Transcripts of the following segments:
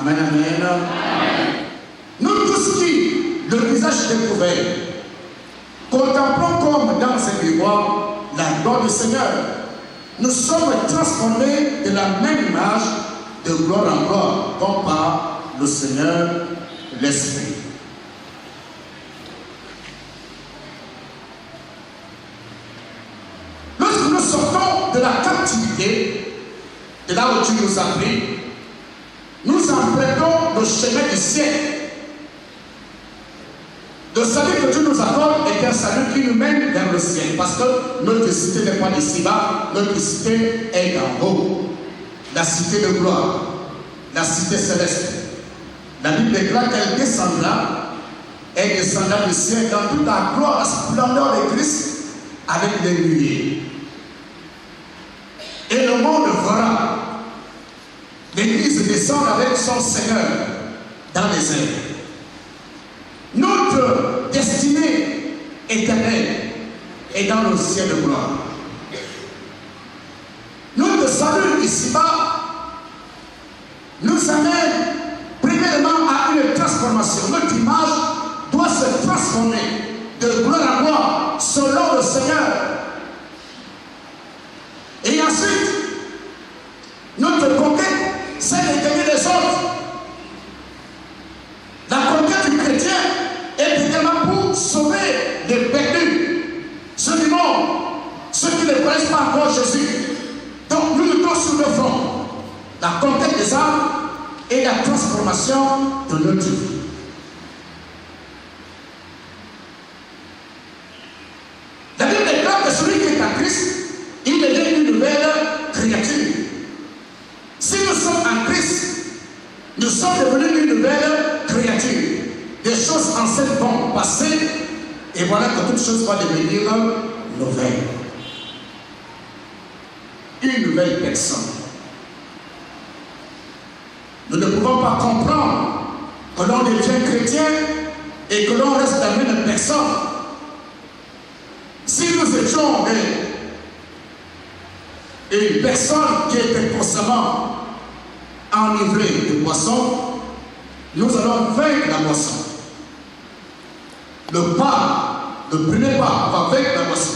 Amen, amen. Nous tous qui, le visage découvert, contemplons comme dans un miroir la gloire du Seigneur, nous sommes transformés de la même image de gloire en gloire, comme par le Seigneur l'Esprit. Lorsque nous sortons de la captivité, de là où Dieu nous a pris, nous empruntons le chemin du ciel. Le salut que Dieu nous accorde est un salut qui nous mène vers le ciel. Parce que notre cité n'est pas d'ici-bas, notre cité est en haut. La cité de gloire, la cité céleste. La Bible déclare qu'elle descendra, elle descendra du ciel dans toute la gloire, la splendeur de Christ, avec des nuées. Et le monde verra l'Église descendre avec son Seigneur dans les airs. Notre destinée éternelle est dans le ciel de gloire. Notre salut ici-bas nous amène premièrement à une transformation. Notre image doit se transformer de gloire en gloire selon le Seigneur. Et ensuite, notre conquête, c'est de gagner les autres. La conquête du chrétien est également pour sauver les perdus, ceux du monde, ceux qui ne connaissent pas encore Jésus. Donc nous luttons sur le front. La conquête des âmes et la transformation de notre vie. La Bible déclare que celui qui est en Christ, il est une nouvelle créature. Si nous sommes en Christ, nous sommes devenus une nouvelle créature. Des choses anciennes vont passer et voilà que toute chose va devenir nouvelle. Une nouvelle personne. Nous ne pouvons pas comprendre que l'on devient chrétien et que l'on reste la même personne. Si nous étions une personne qui était constamment enivrée de boisson, nous allons vaincre la boisson. Le premier pas va vaincre la boisson.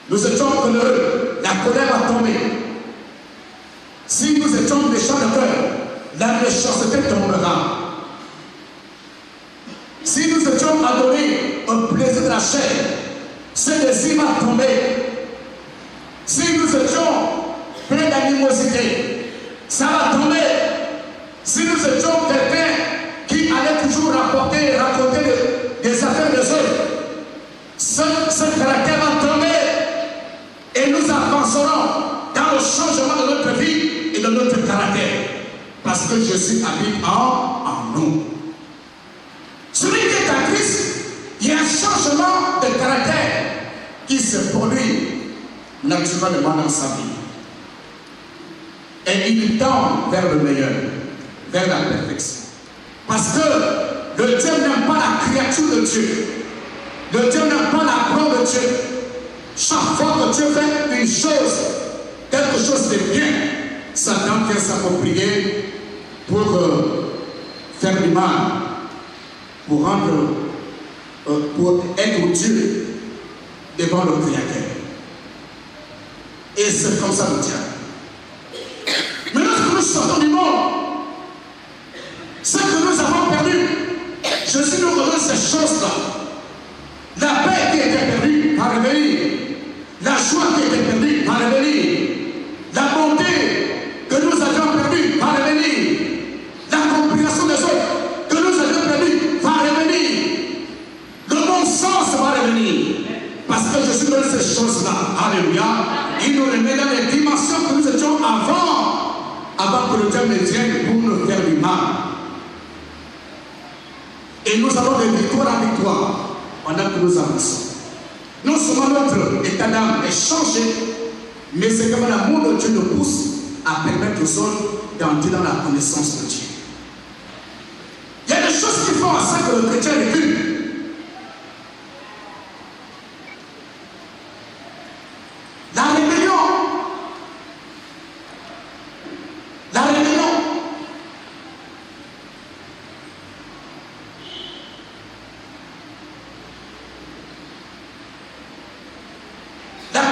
Nous étions coléreux, la colère va tomber. Si nous étions méchants de cœur, la méchanceté tombera. Si nous étions adonnés au plaisir de la chair, ce désir va tomber. Si nous étions pleins d'animosité, ça va tomber. Si nous étions quelqu'un qui allait toujours raconter des affaires des autres, ce caractère va tomber et nous avancerons dans le changement de notre vie et de notre caractère. Parce que Jésus habite en nous. Celui qui est en Christ, il y a un changement de caractère qui se produit naturellement dans sa vie. Et il tend vers le meilleur, vers la perfection. Parce que le Dieu n'aime pas la créature de Dieu. Le Dieu n'aime pas la gloire de Dieu. Chaque fois que Dieu fait une chose, quelque chose de bien, Satan vient s'approprier pour faire du mal, pour être Dieu devant le Créateur. Et c'est comme ça le diable. Mais lorsque nous sortons du monde, ce que nous avons perdu, Jésus nous redonne ces choses-là. La paix qui était perdue va revenir. La joie qui était perdue va revenir. La bonté que nous avions perdue va revenir. La compréhension des autres que nous avions perdue va revenir. Le bon sens va revenir. Parce que Jésus donne ces choses-là. Alléluia. Il nous remet dans les dimensions que nous étions avant que le diable ne vienne pour nous faire du mal. Et nous avons de victoire en victoire pendant que nous avançons. Non seulement notre état d'âme est changé, mais c'est comme l'amour de Dieu nous pousse à permettre aux autres d'entrer dans la connaissance de Dieu. Il y a des choses qui font à ça que le chrétien recule. La rébellion.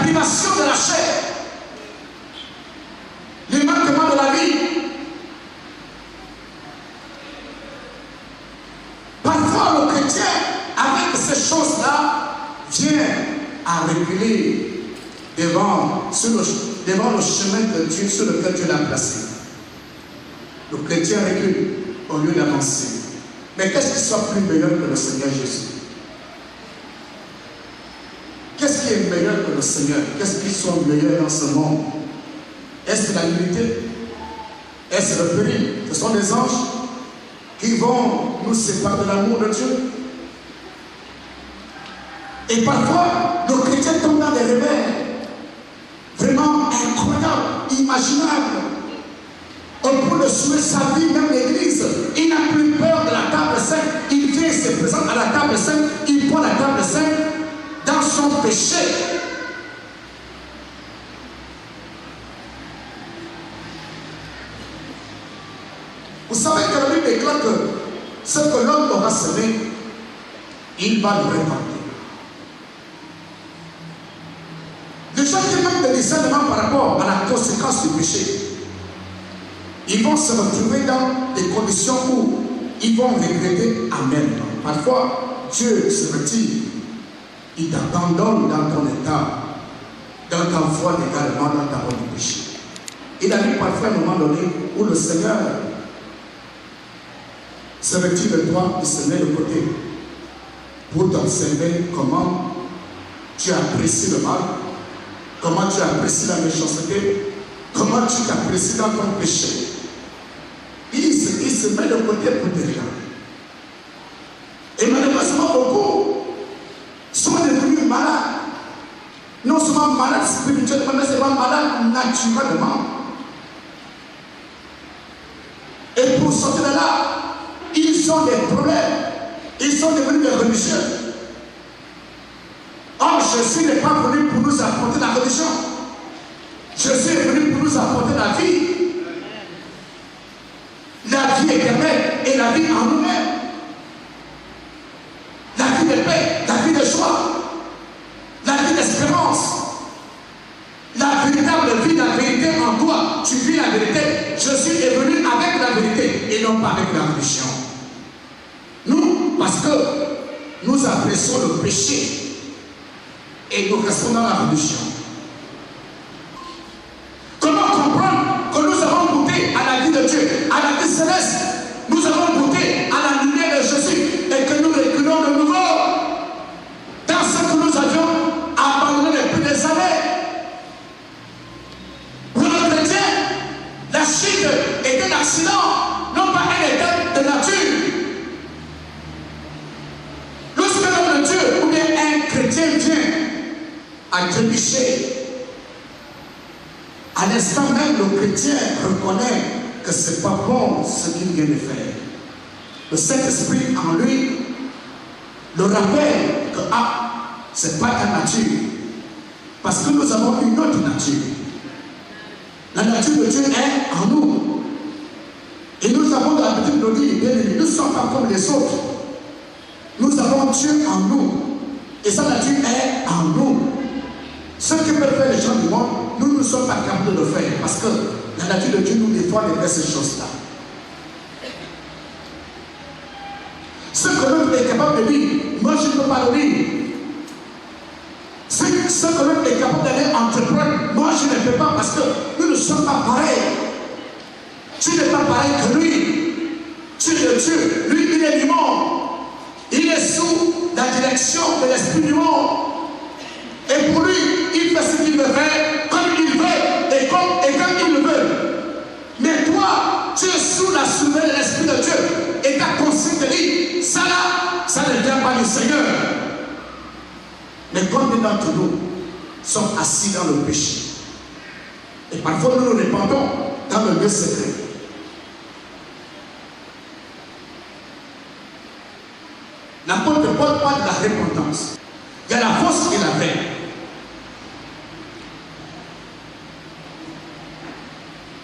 privation de la chair, les manquements de la vie. Parfois, le chrétien, avec ces choses-là, vient à reculer devant le chemin de Dieu sur lequel Dieu l'a placé. Le chrétien recule au lieu d'avancer. Mais qu'est-ce qui soit plus meilleur que le Seigneur Jésus? Qu'est-ce qui est meilleur que le Seigneur? Qu'est-ce qui soit meilleur dans ce monde? Est-ce la vérité? Est-ce le péril? Ce sont des anges qui vont nous séparer de l'amour de Dieu. Et parfois, le chrétien tombe dans des rebelles vraiment incroyables, imaginables. On peut le souhaiter sa vie, même l'église. Il n'a plus peur de la table sainte. Il vient, il se présente à la table sainte, il prend la table sainte dans son péché. Vous savez que la Bible déclare que ce que l'homme aura semé, il va le récolter. Les gens qui manquent de discernement par rapport à la conséquence du péché, ils vont se retrouver dans des conditions où ils vont regretter Amen. Parfois, Dieu se retire, il t'abandonne dans ton état, dans ta foi également, dans ta voie du péché. Il a eu parfois un moment donné où le Seigneur se retire de toi, il se met de côté pour t'observer comment tu apprécies le mal, comment tu apprécies la méchanceté, comment tu t'apprécies dans ton péché. Il se met de côté pour te regarder. Et malheureusement, beaucoup sont devenus malades. Non seulement malades spirituellement, mais c'est pas malades naturellement. Et pour sortir de là, ils ont des problèmes. Ils sont devenus des religieux. Or, Jésus n'est pas venu pour nous apporter la religion. Jésus est venu pour nous apporter la vie. La vie éternelle et la vie en nous-mêmes. La vie de paix, la vie de joie, la vie d'espérance. La véritable vie, la vérité en toi. Tu vis la vérité. Jésus est venu avec la vérité et non pas avec la religion. Nous, parce que nous apprécions le péché et nous restons dans la religion. Comment comprendre que nous avons goûté à la vie de Dieu, à la vie céleste? Nous avons goûté à la lumière de Jésus et que nous reculons de nouveau dans ce que nous avions abandonné depuis des années. Pour le chrétien, la chute est un accident, non pas un état de nature. Lorsque l'homme de Dieu ou bien un chrétien vient à trébucher, à l'instant même, le chrétien reconnaît que ce n'est pas bon ce qu'il vient de faire. Le Saint-Esprit en lui le rappelle que ce n'est pas ta nature. Parce que nous avons une autre nature. La nature de Dieu est en nous. Et nous avons l'habitude de dire, bien aimé, nous ne sommes pas comme les autres. Nous avons Dieu en nous. Et sa nature est en nous. Ce que peuvent faire les gens du monde, nous ne sommes pas capables de le faire. Parce que la nature de Dieu nous défend de faire ces choses-là. Ce que l'homme est capable de dire, moi je ne peux pas le dire. Ce que l'homme est capable d'aller entreprendre, moi je ne peux pas parce que nous ne sommes pas pareils. Tu n'es pas pareil que lui. Tu es de Dieu. Lui, il est du monde. Il est sous la direction de l'esprit du monde. Et pour lui, il fait ce qu'il veut faire, comme il veut et comme il le veut. Mais toi, tu es sous la souveraineté de l'Esprit de Dieu. Et ta conscience te dit, ça là, ça ne vient pas du Seigneur. Mais combien d'entre nous sommes assis dans le péché? Et parfois nous nous répandons dans le lieu secret. L'apôtre Paul parle de la repentance. Il y a la fausse et la vraie.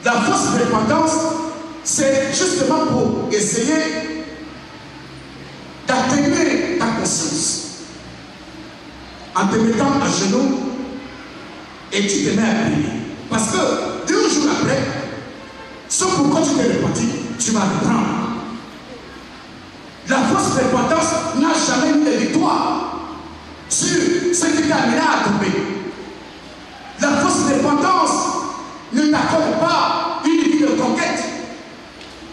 La fausse repentance, c'est justement pour essayer d'atténuer ta conscience. En te mettant à genoux et tu te mets à prier. Parce que 2 jours après, ce pourquoi tu t'es repenti, tu vas reprendre. La fausse repentance n'a jamais eu de victoire sur ce qui t'a amené à tomber. La fausse repentance ne t'accorde pas une vie de conquête,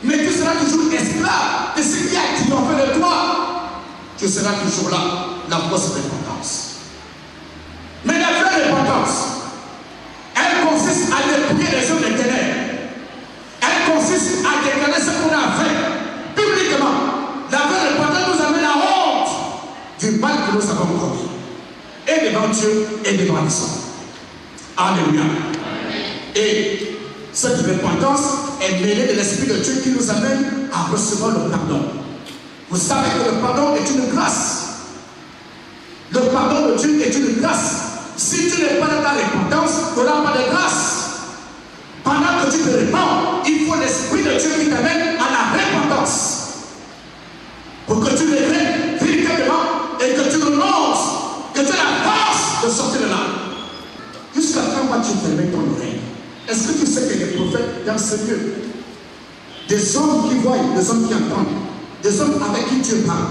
mais tu seras toujours esclave de ce qui a triomphé de toi. Tu seras toujours là, la fausse repentance. Mais la vraie repentance, elle consiste à dépouiller les œuvres des ténèbres. Elle consiste à déclarer ce qu'on a fait publiquement. La vraie repentance nous amène la honte du mal que nous avons commis. Et devant Dieu et devant les hommes. Alléluia. Et cette repentance est mêlée de l'Esprit de Dieu qui nous amène à recevoir le pardon. Vous savez que le pardon est une grâce. Le pardon de Dieu est une grâce. Si tu n'es pas dans ta repentance, tu n'auras pas de grâce. Pendant que tu te répands, il faut l'Esprit de Dieu qui t'amène à la repentance. Pour que tu regrettes véritablement et que tu renonces, que tu aies la force de sortir de là. Jusqu'à quand vas-tu fermer ton oreille? Est-ce que tu sais que les prophètes dans ce lieu, des hommes qui voient, des hommes qui entendent, des hommes avec qui Dieu parle,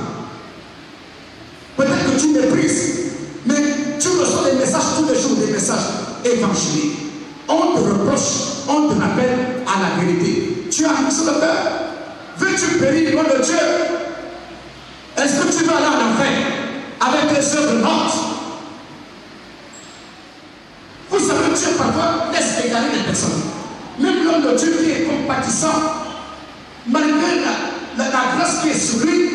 peut-être que tu méprises, mais tu reçois des messages tous les jours, des messages évangéliques. On te reproche, on te rappelle à la vérité. Tu as quelque chose de peur? Veux-tu périr le nom de Dieu? Est-ce que tu vas aller en enfer avec les œuvres mortes? Vous savez, Dieu parfois laisse égarer les personnes. Même l'homme de Dieu qui est compatissant, malgré la grâce qui est sur lui,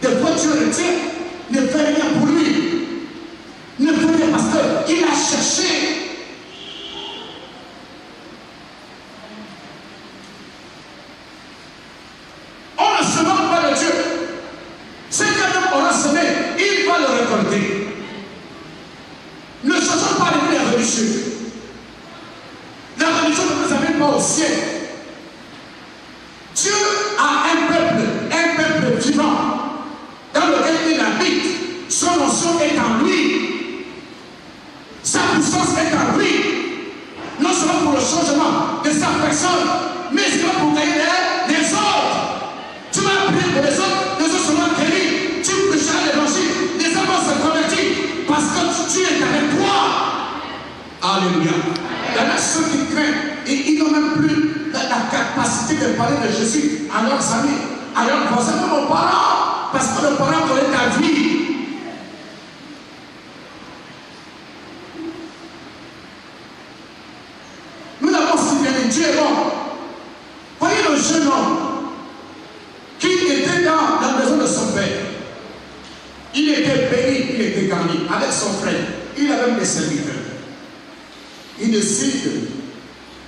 des fois Dieu retient, ne fait rien pour lui. Ne fait rien parce qu'il a cherché. On ne se moque pas de Dieu. Ce qu'un homme aura semé, il va le récolter. Ne cherchons pas les religieux. La religion ne nous amène pas au ciel. Dieu a un peuple vivant, dans lequel il habite. Son notion est en lui. Sa puissance est en lui. Non seulement pour le changement de sa personne, mais également pour gagner les autres. Tu vas prier pour les autres seront guéris. Tu prêcheras l'évangile, les hommes vont se convertir parce que tu es avec toi. Alléluia. Il y en a ceux qui craignent et ils n'ont même plus la capacité de parler de Jésus à leurs amis, à leurs voisins, même aux parents, parce que le parent connaît ta vie. Nous l'avons si bien dit, Dieu est bon. Voyez le jeune homme qui était dans la maison de son père. Il était béni, il était garni avec son frère. Il avait même des serviteurs. Il décide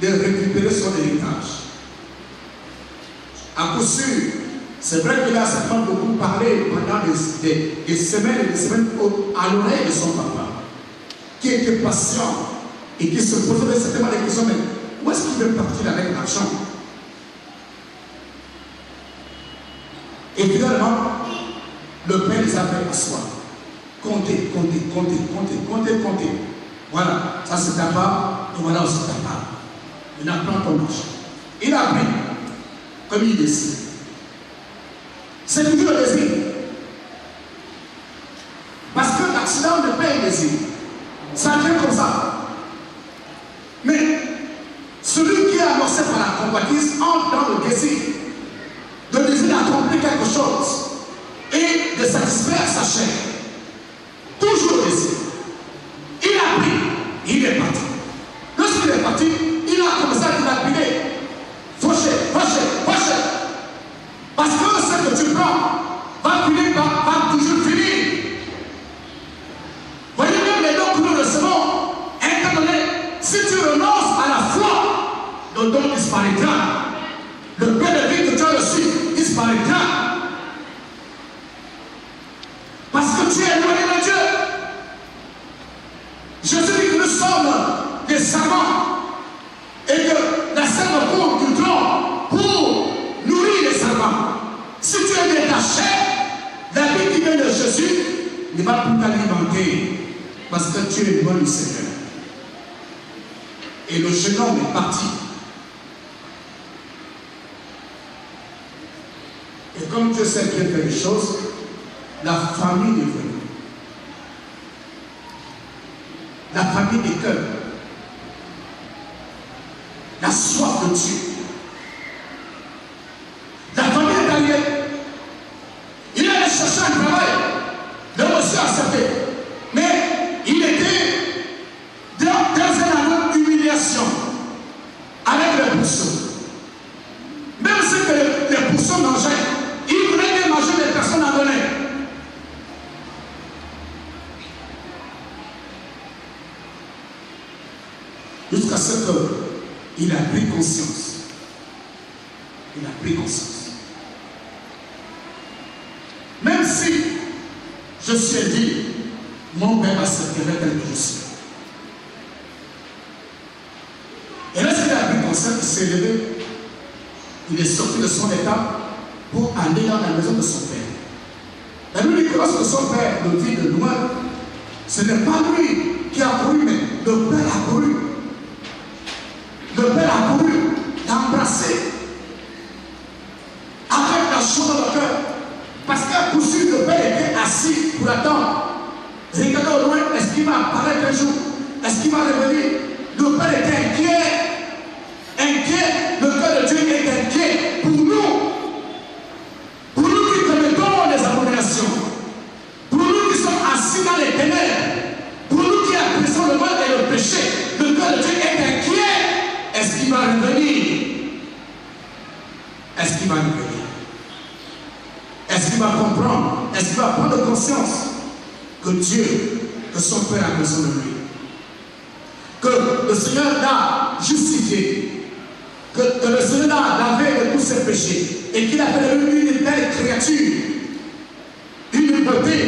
de récupérer son héritage. À coup sûr, c'est vrai qu'il a certainement beaucoup parlé pendant des semaines et des semaines à l'oreille de son papa, qui était patient et qui se posait certainement des questions, mais où est-ce qu'il veut partir avec l'argent? Et finalement, le père les a fait asseoir. Comptez. Voilà, ça c'est ta part, et voilà aussi ta part. Il a pris ton argent. Il a pris, comme il décide. C'est toujours le désir. Parce que l'accident ne paie le désir. Ça vient comme ça. Mais celui qui est amorcé par la convoitise entre dans le désir d'accomplir quelque chose et de satisfaire sa chair. Toujours le désir. Il a pris, il est parti. Lorsqu'il est parti, il a commencé à dilapider. Faucher. Parce que ce que tu prends va toujours finir. Voyez bien les dons que nous recevons. Étant donné, si tu renonces à la foi, le don disparaîtra. Le pain de vie que tu as reçu disparaîtra. Parce que tu es éloigné de Dieu. Je te dis que nous sommes des servants et que la serve court du trône pour nourrir les servants. Si tu es détaché, la vie qui vient de Jésus ne va plus t'alimenter parce que tu es loin du Seigneur. Et le jeune homme est parti. Et comme Dieu sait bien faire les choses, la famille est venue. La famille des cœurs. La soif de Dieu. La famille est allée. Il allait chercher un travail. Le monsieur a accepté. Mais il était dans un endroit d'humiliation avec les poussons. Même si les poussons mangeaient, il voulait bien manger les personnes à donner. Jusqu'à ce qu'il a pris conscience. Il a pris conscience. Même si je suis dit, mon père va se faire tel que je suis. Et lorsqu'il a pris conscience, il s'est levé. Il est sorti de son état pour aller dans la maison de son père. La Bible dit que lorsque son père le vit de loin, ce n'est pas lui qui a couru, mais le père a couru. Le père a couru, l'a embrassé avec la joie dans le cœur. Parce qu'à coup sûr, le père était assis pour attendre. Regardez au loin, est-ce qu'il va apparaître un jour? Est-ce qu'il va revenir? Le père était inquiet. Inquiet, le cœur de Dieu est inquiet pour nous. Pour nous qui commettons les abominations. Pour nous qui sommes assis dans les ténèbres. Pour nous qui apprécions le mal et le péché. Le cœur de Dieu est inquiet. Est-ce qu'il va revenir? Est-ce qu'il va revenir? Est-ce qu'il va comprendre? Est-ce qu'il va prendre conscience que Dieu, que son Père a besoin de lui? Que le Seigneur l'a justifié, que le Seigneur l'a lavé de tous ses péchés et qu'il a fait de lui une belle créature, une beauté,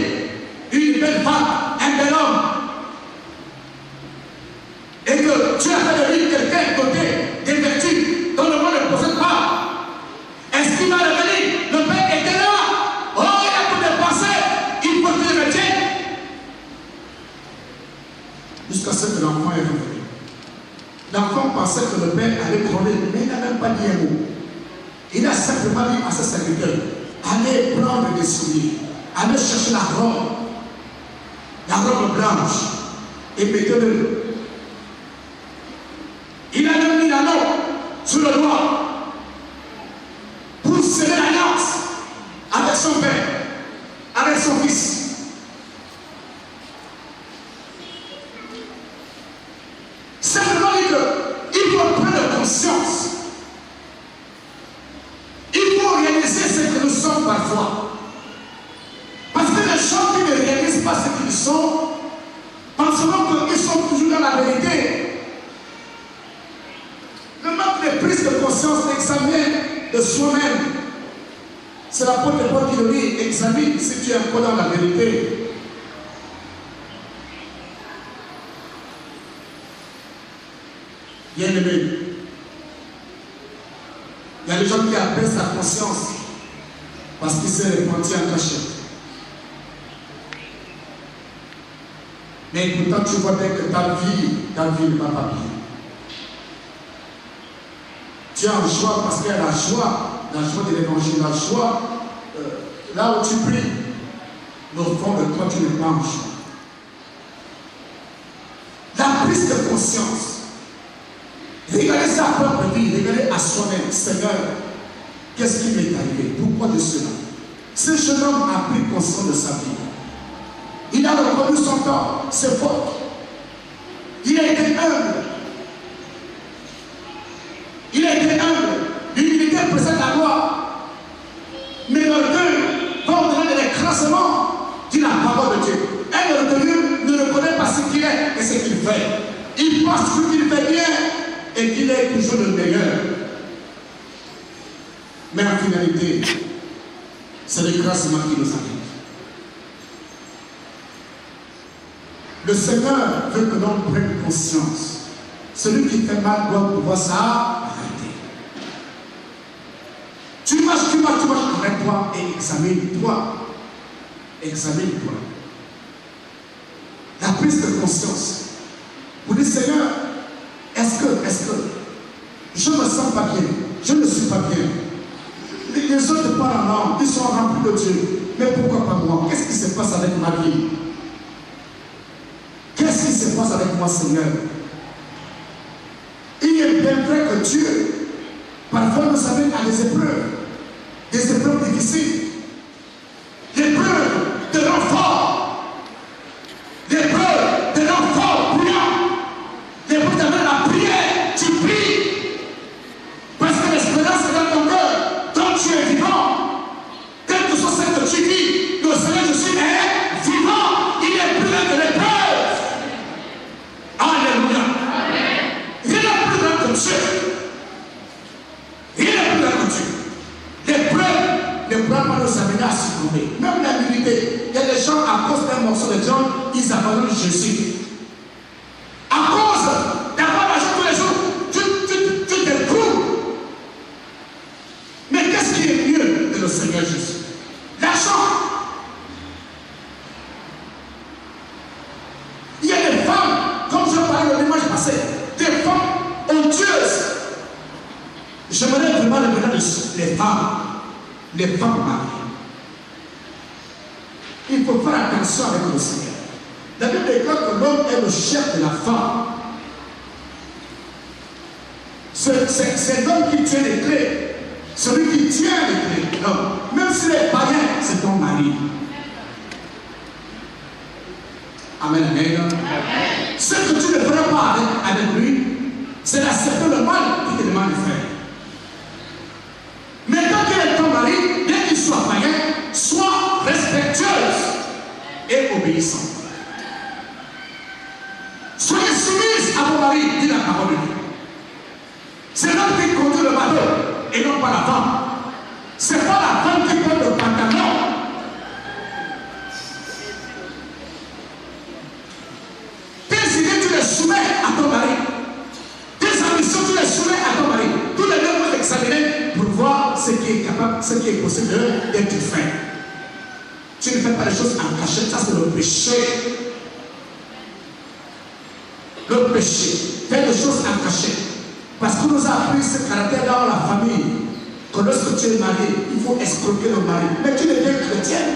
une belle femme, un bel homme. Et que Dieu a fait de lui quelqu'un doté des vertus dont le monde ne possède pas. Est-ce qu'il va revenir? Le Père était là. Oh, il a tout dépassé. Il faut qu'il le retienne. Jusqu'à ce que l'enfant est revenu. L'enfant pensait que le père allait gronder, mais il n'a même pas dit un mot. Il a simplement dit à ses serviteurs, allez prendre des souliers, allez chercher la robe blanche, et mettez-le. Il a même mis l'anneau sur le doigt pour sceller l'alliance avec son père, avec son fils. Simplement il faut prendre conscience. Il faut réaliser ce que nous sommes parfois. Parce que les gens qui ne réalisent pas ce qu'ils sont, pensent qu'ils sont toujours dans la vérité. Le manque de prise de conscience, d'examen de soi-même. C'est l'apôtre Paul qui le dit, examine si tu es encore dans la vérité. Bien aimé, il y a des gens qui abaissent la conscience parce qu'ils s'est répandu en cachette. Mais pourtant, tu vois bien que ta vie ne va pas bien. Tu es en joie parce qu'il y a la joie de l'évangile, la joie, là où tu pries, mais au fond de toi, tu n'es pas en joie. La prise de conscience. Regardez sa propre vie, regardez à soi-même. Seigneur, qu'est-ce qui m'est arrivé? Pourquoi de cela? Ce jeune homme a pris conscience de sa vie. Il a reconnu son tort, ses fautes. Il a été humble. Il a été humble. L'humilité précède la gloire. Mais l'orgueil va au-delà de l'écrasement de la parole de Dieu. Un orgueilleux ne reconnaît pas ce qu'il est et ce qu'il fait. Il pense qu'il fait bien et qu'il est toujours le meilleur. Mais en finalité, c'est l'écrasement qui nous arrive. Le Seigneur veut que l'on prenne conscience. Celui qui fait mal doit pouvoir s'arrêter. Tu marches, arrête-toi et examine-toi. Examine-toi. La prise de conscience. Pour dire, Seigneur, est-ce que pas bien. Je ne suis pas bien. Les autres parlent en langue, ils sont remplis de Dieu. Mais pourquoi pas moi? Qu'est-ce qui se passe avec ma vie? Qu'est-ce qui se passe avec moi, Seigneur? Il est bien vrai que Dieu, parfois, nous amène à des épreuves difficiles, l'épreuve de l'enfant, l'épreuve de l'enfant brillant, l'épreuve d'amener la prière, tu pries, parce que l'espérance est dans ton cœur, tant tu es vivant, quelle que soit celle que tu vis, le Seigneur Jésus est vivant, il est plus grand que l'épreuve. Alléluia. Il est plus grand que Dieu. Il est plus grand que Dieu. L'épreuve ne pourra pas nous amener à succomber. Même la vérité, il y a des gens, à cause d'un morceau de viande, ils abandonnent Jésus. À cause d'avoir l'argent tous les jours, tu t'éprouves. Mais qu'est-ce qui est mieux que le Seigneur Jésus? L'argent. Il y a des femmes, comme je parlais le dimanche passé, des femmes odieuses. J'aimerais vraiment le mener les femmes mariées. Il faut faire attention avec le Seigneur. La Bible déclare que l'homme est le chef de la femme. C'est l'homme qui tient les clés. Celui qui tient les clés. Non. Même s'il est païen, c'est ton mari. Amen, amen. Ce que tu ne feras pas avec lui, c'est d'accepter le mal qu'il te demande de faire. Mais quand il est ton mari, bien qu'il soit païen, sois respectueuse et obéissante. Soyez soumise à vos maris, dit la parole de Dieu. C'est l'homme qui conduit le bateau et non pas la femme. C'est pas la femme qui porte le pantalon. Tes idées, tu les soumets à ton mari. Tes ambitions, tu les soumets à ton mari. Tous les deux vont examiner pour voir ce qui est capable, ce qui est possible d'être fait. Tu ne fais pas les choses en cachette, ça c'est le péché. Le péché, faire des choses en cachette. Parce qu'on nous a appris ce caractère dans la famille. Que lorsque tu es marié, il faut escroquer le mari. Mais tu deviens chrétienne.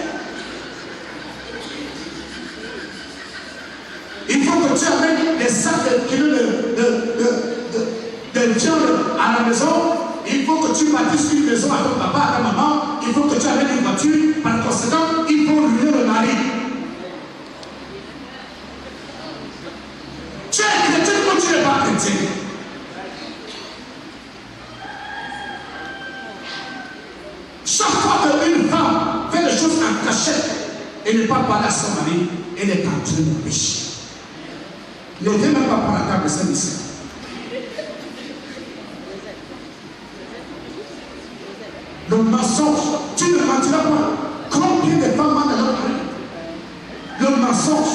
Il faut que tu amènes des sacs de kilos de viande à la maison. Il faut que tu bâtisses une maison à ton papa, à ta maman. Il faut que tu amènes une voiture. Par conséquent, il faut ruiner le mari. Tu es chrétien ou tu n'es pas chrétien? Chaque fois qu'une femme fait des choses en cachette et ne pas parler à son mari, elle est en train de pécher. Ne viens même pas pour la table de Saint-Michel. Le mensonge, tu ne mentiras pas. Combien de femmes mentent à leur mari? Le mensonge.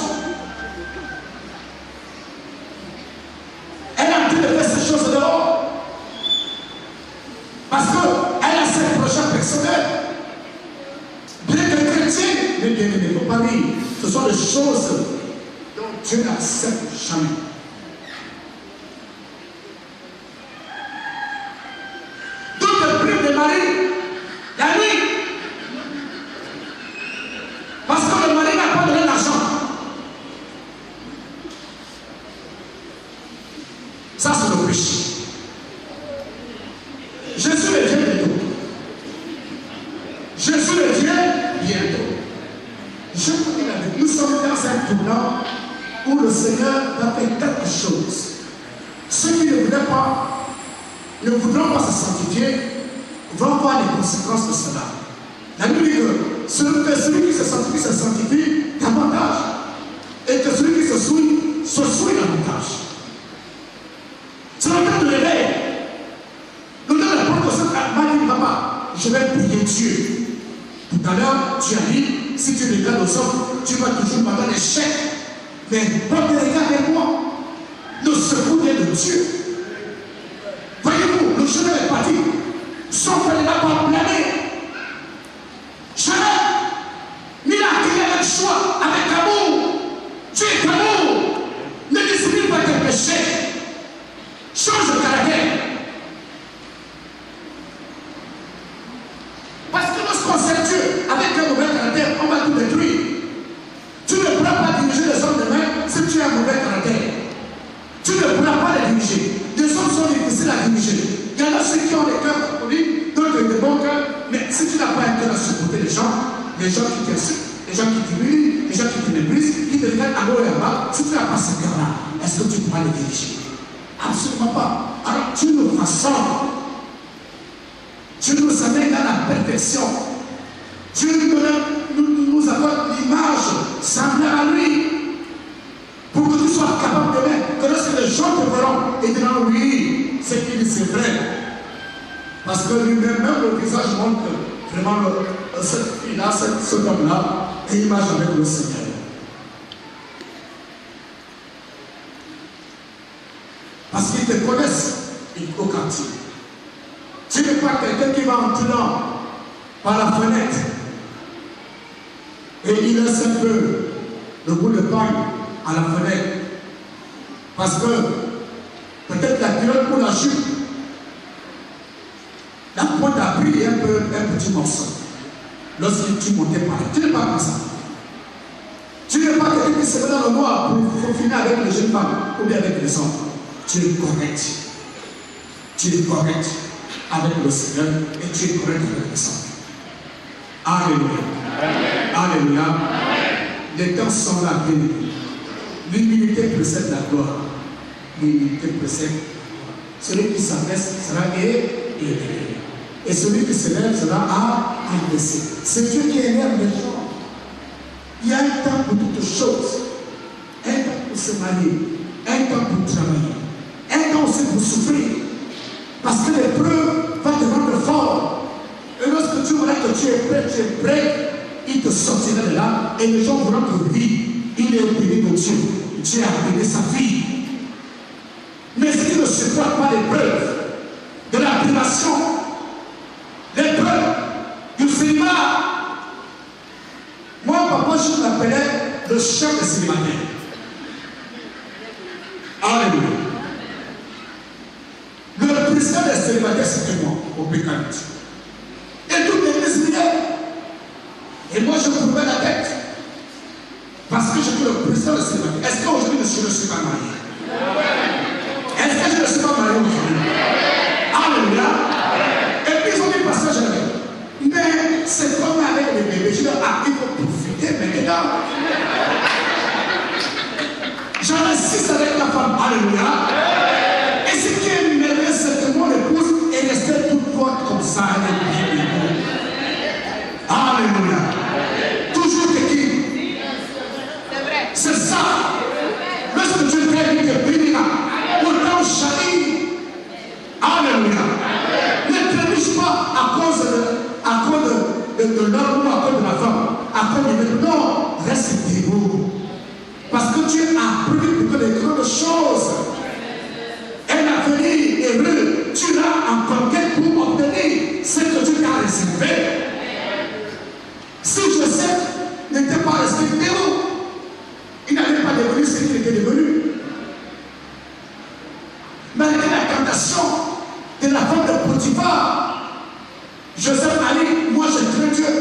Elle est en train de faire ces choses dehors. Parce qu'elle a ses projets personnels. Bien que chrétien, mais bien aimé, il ne faut pas dire. Ce sont des choses dont Dieu n'accepte jamais. Donc le prix des maris, la nuit. Parce que le mari n'a pas donné l'argent. Ça c'est le péché. Jésus le vient bientôt. Jésus le vient bientôt. Je vous dis la vérité, nous sommes dans un tournant où le Seigneur va faire quelque chose. Ceux qui ne voulaient pas, ne voudront pas se sanctifier, vont voir les conséquences de cela. La Bible dit que celui qui se sanctifie davantage, et que celui qui se souille davantage. C'est le temps de l'éveil. Nous donnons la porte de cette m'a dit, papa, je vais prier Dieu. Tout à l'heure, tu as dit, si tu regardes aux hommes, tu vas toujours m'avoir des chèques. Mais quand tu regardes avec moi, le secours vient de Dieu. Voyez-vous, le chemin est parti. Sauf qu'elle n'a pas plané. Jamais. Mais il a crié avec choix, avec amour. Dieu est amour. Ne discipline pas tes péchés. Change de caractère. les gens qui t'insultent, les gens qui t'humilient, les gens qui te méprisent, qui te regardent à gauche et à bas, si tu n'as pas ce cœur-là, est-ce que tu pourras les diriger? Absolument pas. Alors tu nous rassembles. Tu nous amènes dans la perfection. Dieu nous apporte l'image semblable à lui. Pour que tu sois capable de mettre, que lorsque les gens te verront et diront oui, c'est qu'il dit c'est vrai. Parce que lui-même, même le visage montre vraiment cette fille-là, cet homme-là, est image avec le Seigneur. Parce qu'ils te connaissent au quartier. Tu n'es pas quelqu'un qui va en tenant par la fenêtre et il laisse un peu le bout de paille à la fenêtre. Parce que peut-être la culotte ou la jupe, la pointe a pris un petit morceau. Lorsque tu montais par là, tu n'es pas comme ça. Tu n'es pas quelqu'un qui se met dans le noir pour finir avec les jeunes femmes ou bien avec les enfants. Tu es correct. Tu es correct avec le Seigneur et tu es correct avec les enfants. Alléluia. Alléluia. Les temps sont là, bien aimés. L'humilité précède la gloire. L'humilité précède la gloire. Celui qui s'abaisse sera élevé. Et celui qui s'élève sera abaissé. C'est Dieu qui élève les gens. Il y a un temps pour toutes choses. Un temps pour se marier. Un temps pour travailler. Un temps aussi pour souffrir. Parce que l'épreuve va te rendre fort. Et lorsque tu verras que tu es prêt, il te sortira de là et les gens verront que oui, il est au béni de Dieu. Dieu a béni sa vie. Mais s'il ne supporte pas l'épreuve de la privation, l'épreuve du célibat, moi, papa, je l'appelais le chef des célibataires. Alléluia. Le président des célibataires, c'était moi, au Pécanite. Et tout l'église riait. Et moi, je me trouvais la tête. Parce que j'étais le président des célibataires. Est-ce qu'aujourd'hui, je ne suis pas marié? Est-ce que je ne suis pas marié aujourd'hui? Alléluia. Et puis, ils ont dit, pasteur, mais c'est comme avec les bébés. Je dis, ah, il faut profiter maintenant. J'en ai 6 avec la femme. Alléluia. Et ce qui est merveilleux, c'est que mon épouse est restée toute droite comme ça. Alléluia. Toujours qui? C'est ça. Lorsque tu fais que bénira, autant chahi. Alléluia. Ne trébuche pas à cause de l'homme ou à cause de la femme. À cause de non, reste debout. Parce que Dieu a prévu pour que les grandes choses, un avenir heureux, tu l'as en conquête pour obtenir ce que Dieu t'a réservé. Si Joseph n'était pas resté debout, il n'allait pas devenir ce qu'il était devenu. Malgré la tentation de la femme de Potiphar, Joseph a dit, moi je crains Dieu.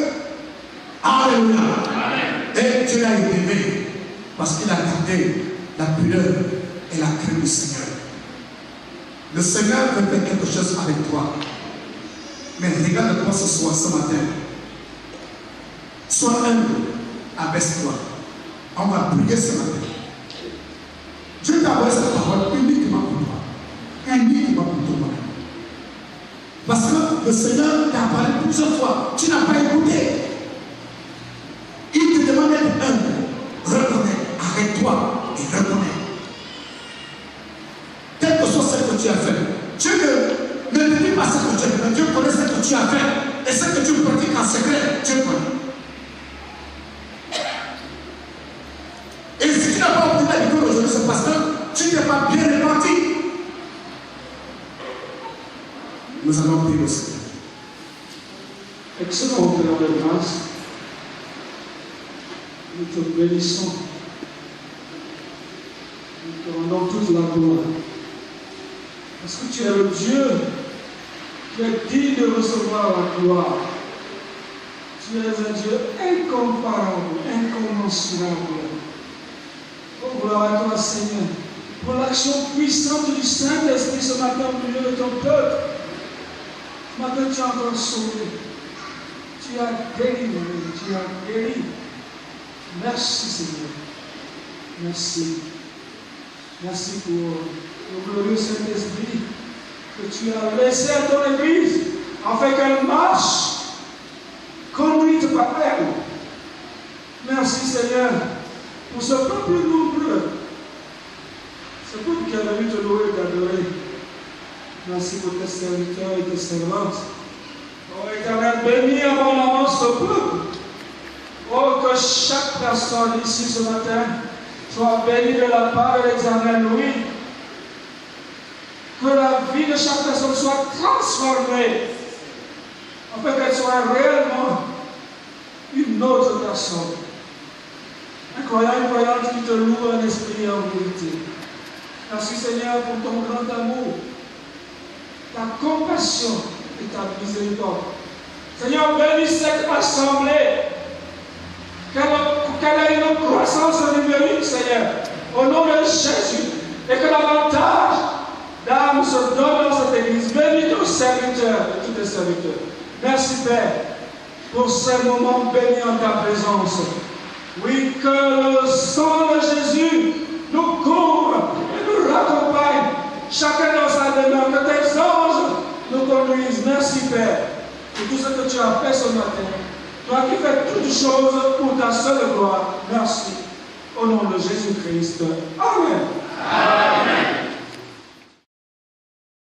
Alléluia. Et Dieu l'a aimé parce qu'il a gardé la pudeur et la crainte du Seigneur. Le Seigneur veut faire quelque chose avec toi. Mais regarde-toi ce soir, ce matin. Sois humble, abaisse-toi. On va prier ce matin. Dieu t'a envoyé cette parole uniquement pour toi. Uniquement pour toi. Parce que le Seigneur t'a parlé plusieurs fois. Tu n'as pas écouté. Il te demande d'être humble. Reconnais. Arrête-toi et reconnais. Quel que soit ce que tu as fait. Dieu ne te dit pas ce que tu as fait. Mais Dieu connaît ce que tu as fait. Et ce que tu pratiques en secret. Dieu connaît. Et si tu n'as pas obtenu la victoire aujourd'hui, c'est parce que tu n'es pas bien réparti. Nous allons prier au Seigneur. Excellent Père de grâce, nous te bénissons. Nous te rendons toute la gloire. Parce que tu es le Dieu qui est digne de recevoir la gloire. Tu es un Dieu incomparable, incommensurable. Oh, gloire à toi, Seigneur, pour l'action puissante du Saint-Esprit ce matin au milieu de ton peuple. Ce matin, tu as encore sauvé. Tu as délivré, tu as guéri. Merci Seigneur. Merci. Merci pour le glorieux Saint-Esprit que tu as laissé à ton Église afin qu'elle marche conduite par elle. Merci Seigneur pour ce peuple nombreux. Ce peuple qui a venu te louer et t'adorer. Merci pour tes serviteurs et tes servantes. Oh Éternel, bénis abondamment ce peuple. Oh, que chaque personne ici ce matin soit bénie de la part de l'Éternel, oui. Que la vie de chaque personne soit transformée, afin qu'elle soit réellement une autre personne. Un croyant, une croyante qui te loue en esprit et en vérité. Merci Seigneur pour ton grand amour, ta compassion et ta miséricorde. Seigneur, bénis cette assemblée. Qu'elle ait une croissance numérique, Seigneur, au nom de Jésus, et que davantage d'âmes se donnent dans cette église. Bénis tous serviteurs et tous les serviteurs. Merci, Père, pour ces moments bénis en ta présence. Oui, que le sang de Jésus nous couvre et nous raccompagne, chacun dans sa demeure, que tes anges nous conduisent. Merci, Père, pour tout ce que tu as fait ce matin. Toi qui fais toutes choses pour ta seule gloire. Merci. Au nom de Jésus-Christ. Amen.